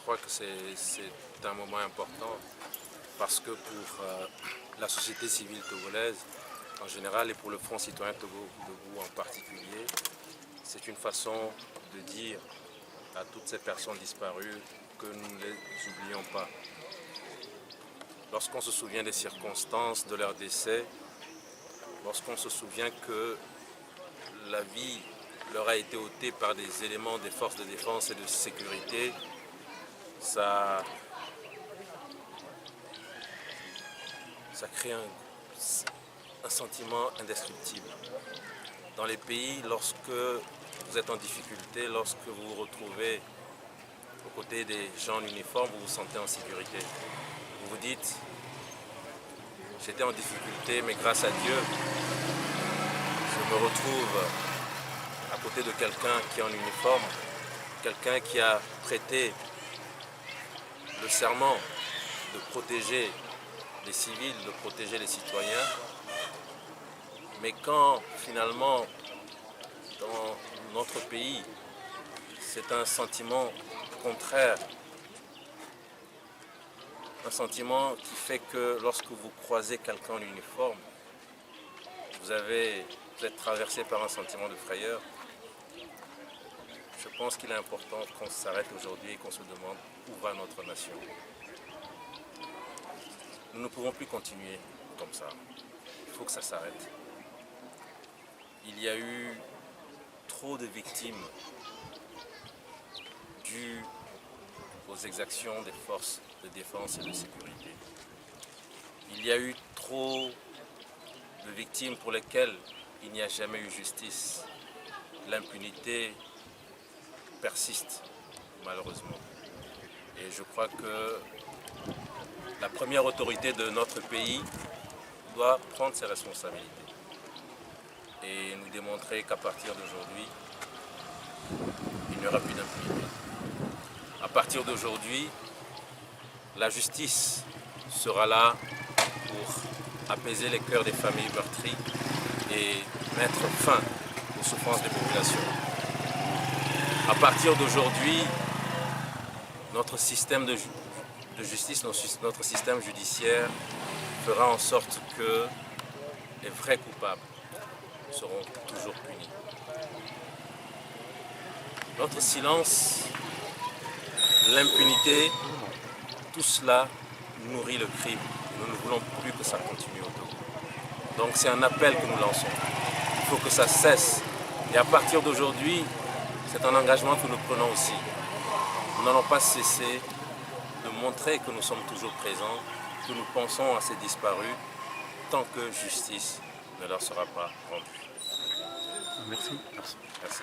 crois que c'est un moment important parce que pour la société civile togolaise en général et pour le Front citoyen Togo debout en particulier, c'est une façon de dire à toutes ces personnes disparues que nous ne les oublions pas. Lorsqu'on se souvient des circonstances de leur décès, lorsqu'on se souvient que la vie leur a été ôtée par des éléments des forces de défense et de sécurité, ça crée un sentiment indescriptible. Dans les pays, lorsque vous êtes en difficulté, lorsque vous vous retrouvez aux côtés des gens en uniforme, vous vous sentez en sécurité. Vous vous dites, j'étais en difficulté, mais grâce à Dieu, je me retrouve à côté de quelqu'un qui est en uniforme, quelqu'un qui a prêté le serment de protéger les civils, de protéger les citoyens. Mais quand finalement, dans notre pays, c'est un sentiment contraire, un sentiment qui fait que lorsque vous croisez quelqu'un en uniforme, vous êtes traversé par un sentiment de frayeur. Je pense qu'il est important qu'on s'arrête aujourd'hui et qu'on se demande où va notre nation. Nous ne pouvons plus continuer comme ça. Il faut que ça s'arrête. Il y a eu trop de victimes dues aux exactions des forces de défense et de sécurité. Il y a eu trop de victimes pour lesquelles il n'y a jamais eu justice. L'impunité persiste, malheureusement. Et je crois que la première autorité de notre pays doit prendre ses responsabilités et nous démontrer qu'à partir d'aujourd'hui, il n'y aura plus d'impunité. À partir d'aujourd'hui, la justice sera là pour apaiser les cœurs des familles meurtries et mettre fin aux souffrances des populations. À partir d'aujourd'hui, notre système de justice, notre système judiciaire fera en sorte que les vrais coupables seront toujours punis. Notre silence, l'impunité, tout cela nourrit le crime. Nous ne voulons plus que ça continue au Togo. Donc c'est un appel que nous lançons. Il faut que ça cesse. Et à partir d'aujourd'hui, c'est un engagement que nous prenons aussi. Nous n'allons pas cesser de montrer que nous sommes toujours présents, que nous pensons à ces disparus, tant que justice ne leur sera pas rendue. Merci. Merci.